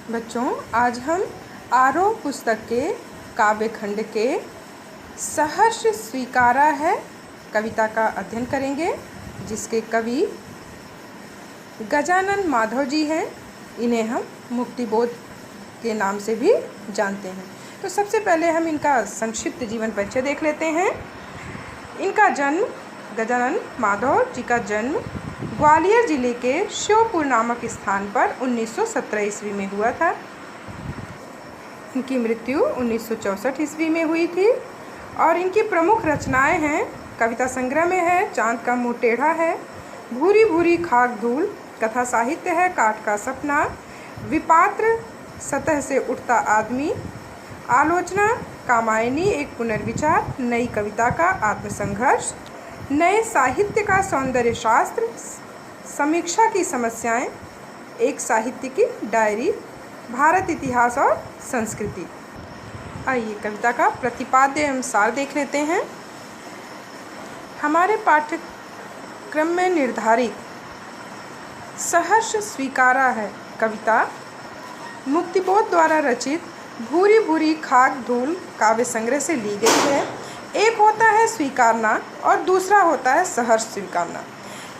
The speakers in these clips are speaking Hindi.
बच्चों, आज हम आरोह पुस्तक के काव्य खंड के सहर्ष स्वीकारा है कविता का अध्ययन करेंगे, जिसके कवि गजानन माधव जी हैं। इन्हें हम मुक्तिबोध के नाम से भी जानते हैं। तो सबसे पहले हम इनका संक्षिप्त जीवन परिचय देख लेते हैं। इनका जन्म, गजानन माधव जी का जन्म ग्वालियर जिले के श्योपुर नामक स्थान पर 1917 ईस्वी में हुआ था। इनकी मृत्यु 1964 ईस्वी में हुई थी। और इनकी प्रमुख रचनाएं हैं, कविता संग्रह में है चांद का मुँह टेढ़ा है, भूरी भूरी खाक धूल, कथा साहित्य है काठ का सपना, विपात्र सतह से उठता आदमी, आलोचना कामायनी एक पुनर्विचार, नई कविता का आत्मसंघर्ष, नए साहित्य का सौंदर्य शास्त्र, समीक्षा की समस्याएं, एक साहित्य की डायरी, भारत इतिहास और संस्कृति। आइए कविता का प्रतिपाद्य अनुसार देख लेते हैं। हमारे पाठ्यक्रम में निर्धारित सहर्ष स्वीकारा है कविता मुक्तिबोध द्वारा रचित भूरी भूरी खाक धूल काव्य संग्रह से ली गई है। एक होता है स्वीकारना और दूसरा होता है सहर्ष स्वीकारना,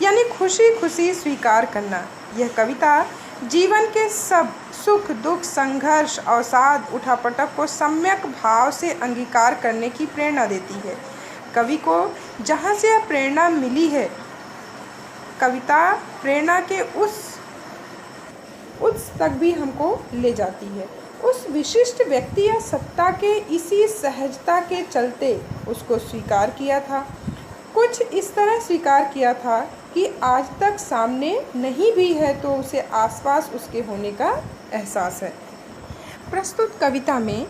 यानी खुशी खुशी स्वीकार करना। यह कविता जीवन के सब सुख दुख संघर्ष अवसाद उठापटक को सम्यक भाव से अंगीकार करने की प्रेरणा देती है। कवि को जहाँ से यह प्रेरणा मिली है, कविता प्रेरणा के उस तक भी हमको ले जाती है। उस विशिष्ट व्यक्ति या सत्ता के इसी सहजता के चलते उसको स्वीकार किया था। कुछ इस तरह स्वीकार किया था कि आज तक सामने नहीं भी है तो उसे आसपास उसके होने का एहसास है। प्रस्तुत कविता में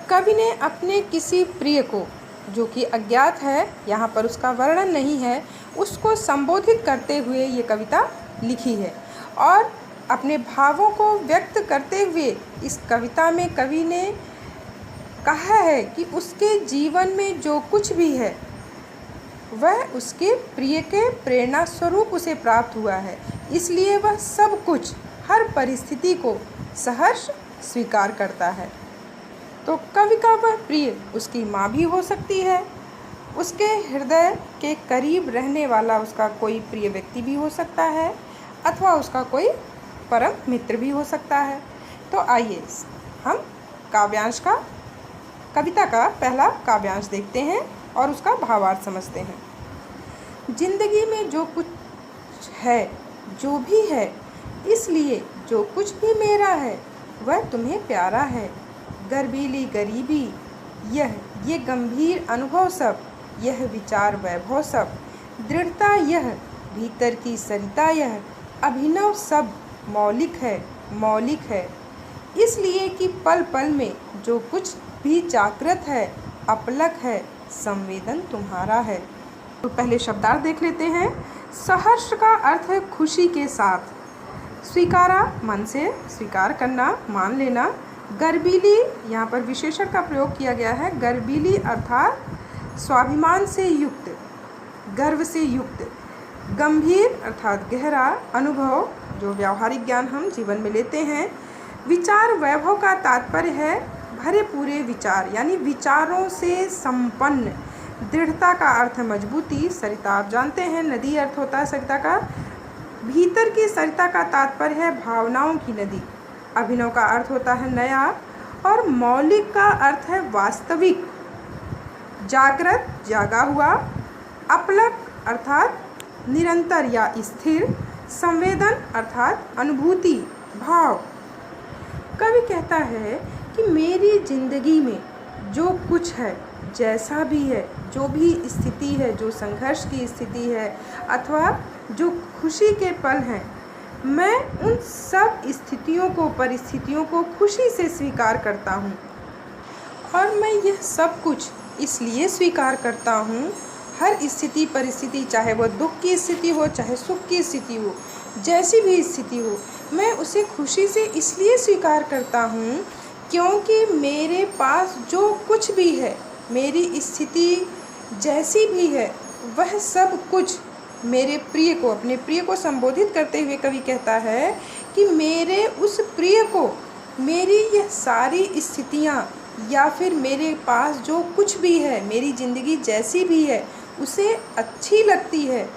कवि ने अपने किसी प्रिय को, जो कि अज्ञात है, यहाँ पर उसका वर्णन नहीं है, उसको संबोधित करते हुए ये कविता लिखी है। और अपने भावों को व्यक्त करते हुए इस कविता में कवि ने कहा है कि उसके जीवन में जो कुछ भी है वह उसके प्रिय के प्रेरणा स्वरूप उसे प्राप्त हुआ है, इसलिए वह सब कुछ हर परिस्थिति को सहर्ष स्वीकार करता है। तो कवि का वह प्रिय उसकी माँ भी हो सकती है, उसके हृदय के करीब रहने वाला उसका कोई प्रिय व्यक्ति भी हो सकता है, अथवा उसका कोई परम मित्र भी हो सकता है। तो आइए हम काव्यांश का, कविता का पहला काव्यांश देखते हैं और उसका भावार्थ समझते हैं। जिंदगी में जो कुछ है, जो भी है, इसलिए जो कुछ भी मेरा है वह तुम्हें प्यारा है। गर्बीली गरीबी ये गंभीर अनुभव सब, यह विचार वैभव सब, दृढ़ता यह भीतर की सरिता यह, अभिनव सब मौलिक है, इसलिए कि पल पल में जो कुछ भी जागृत है, अपलक है, संवेदन तुम्हारा है। तो पहले शब्दार्थ देख लेते हैं। सहर्ष का अर्थ है खुशी के साथ, स्वीकारा मन से स्वीकार करना, मान लेना। गर्बीली, यहाँ पर विशेषण का प्रयोग किया गया है। गर्बीली अर्थात स्वाभिमान से युक्त, गर्व से युक्त। गंभीर अर्थात गहरा, अनुभव जो व्यावहारिक ज्ञान हम जीवन में लेते हैं। विचार वैभव का तात्पर्य है भरे पूरे विचार, यानी विचारों से संपन्न। दृढ़ता का अर्थ है मजबूती। सरिता आप जानते हैं नदी अर्थ होता है सरिता का। भीतर की सरिता का तात्पर्य है भावनाओं की नदी। अभिनव का अर्थ होता है नया। और मौलिक का अर्थ है वास्तविक, जागृत, जागा हुआ। अपलक अर्थात निरंतर या स्थिर। संवेदन अर्थात अनुभूति, भाव। कवि कहता है कि मेरी जिंदगी में जो कुछ है, जैसा भी है, जो भी स्थिति है, जो संघर्ष की स्थिति है अथवा जो खुशी के पल हैं, मैं उन सब स्थितियों को, परिस्थितियों को खुशी से स्वीकार करता हूँ। और मैं यह सब कुछ इसलिए स्वीकार करता हूँ, हर स्थिति परिस्थिति, चाहे वह दुख की स्थिति हो, चाहे सुख की स्थिति हो, जैसी भी स्थिति हो, मैं उसे खुशी से इसलिए स्वीकार करता हूँ क्योंकि मेरे पास जो कुछ भी है, मेरी स्थिति जैसी भी है, वह सब कुछ मेरे प्रिय को, अपने प्रिय को संबोधित करते हुए कवि कहता है कि मेरे उस प्रिय को मेरी यह सारी स्थितियाँ या फिर मेरे पास जो कुछ भी है, मेरी ज़िंदगी जैसी भी है, उसे अच्छी लगती है,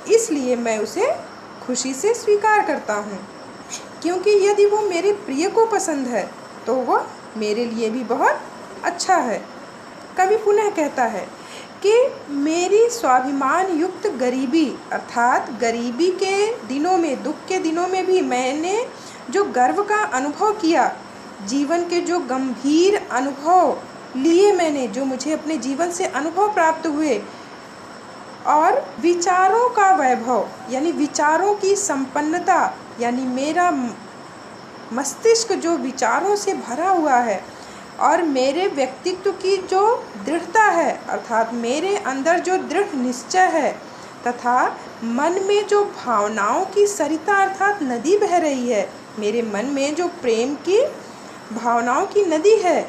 इसलिए मैं उसे खुशी से स्वीकार करता हूँ। क्योंकि यदि वो मेरे प्रिय को पसंद है तो वह मेरे लिए भी बहुत अच्छा है। कवि पुनः कहता है कि मेरी स्वाभिमान युक्त गरीबी, अर्थात गरीबी के दिनों में, दुख के दिनों में भी मैंने जो गर्व का अनुभव किया, जीवन के जो गंभीर अनुभव लिए मैंने, जो मुझे अपने जीवन से अनुभव प्राप्त हुए, और विचारों का वैभव यानी विचारों की संपन्नता, यानी मेरा मस्तिष्क जो विचारों से भरा हुआ है, और मेरे व्यक्तित्व की जो दृढ़ता है, अर्थात मेरे अंदर जो दृढ़ निश्चय है, तथा मन में जो भावनाओं की सरिता अर्थात नदी बह रही है, मेरे मन में जो प्रेम की भावनाओं की नदी है,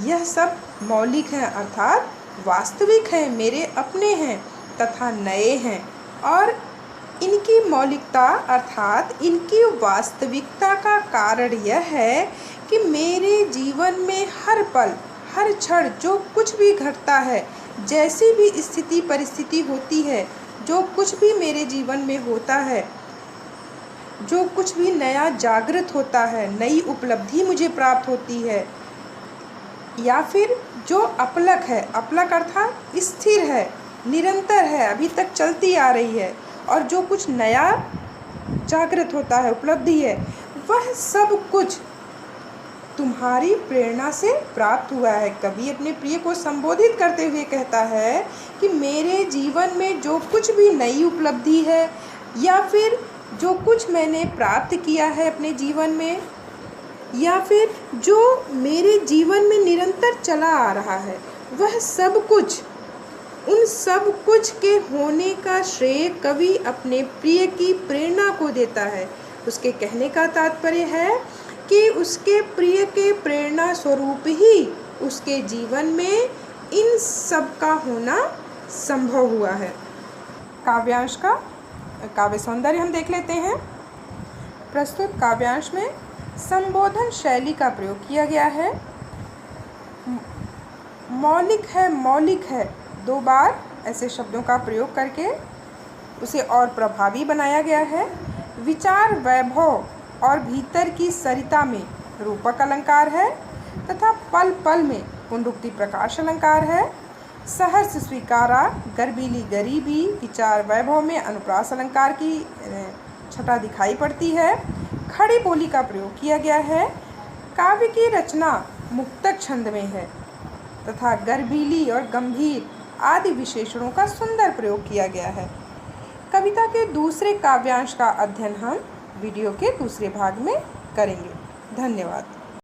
यह सब मौलिक हैं, अर्थात वास्तविक हैं, मेरे अपने हैं तथा नए हैं। और इनकी मौलिकता अर्थात इनकी वास्तविकता का कारण यह है कि मेरे जीवन में हर पल, हर क्षण जो कुछ भी घटता है, जैसी भी स्थिति परिस्थिति होती है, जो कुछ भी मेरे जीवन में होता है, जो कुछ भी नया जागृत होता है, नई उपलब्धि मुझे प्राप्त होती है, या फिर जो अपलक है, अपलक अर्थात स्थिर है, निरंतर है, अभी तक चलती आ रही है, और जो कुछ नया जागृत होता है, उपलब्धि है, वह सब कुछ तुम्हारी प्रेरणा से प्राप्त हुआ है। कवि अपने प्रिय को संबोधित करते हुए कहता है कि मेरे जीवन में जो कुछ भी नई उपलब्धि है, या फिर जो कुछ मैंने प्राप्त किया है अपने जीवन में, या फिर जो मेरे जीवन में निरंतर चला आ रहा है, वह सब कुछ, उन सब कुछ के होने का श्रेय कवि अपने प्रिय की प्रेरणा को देता है। उसके कहने का तात्पर्य है कि उसके प्रिय के प्रेरणा स्वरूप ही उसके जीवन में इन सब का होना संभव हुआ है। काव्यांश का काव्य सौंदर्य हम देख लेते हैं। प्रस्तुत काव्यांश में संबोधन शैली का प्रयोग किया गया है। मौलिक है 2 बार ऐसे शब्दों का प्रयोग करके उसे और प्रभावी बनाया गया है। विचार वैभव और भीतर की सरिता में रूपक अलंकार है, तथा पल पल में पुनरुक्ति प्रकाश अलंकार है। सहर्ष स्वीकारा, गर्भीली गरीबी, विचार वैभव में अनुप्रास अलंकार की छटा दिखाई पड़ती है। खड़ी बोली का प्रयोग किया गया है। काव्य की रचना मुक्तक छंद में है, तथा गर्भीली और गंभीर आदि विशेषणों का सुंदर प्रयोग किया गया है। कविता के दूसरे काव्यांश का अध्ययन हम वीडियो के दूसरे भाग में करेंगे। धन्यवाद।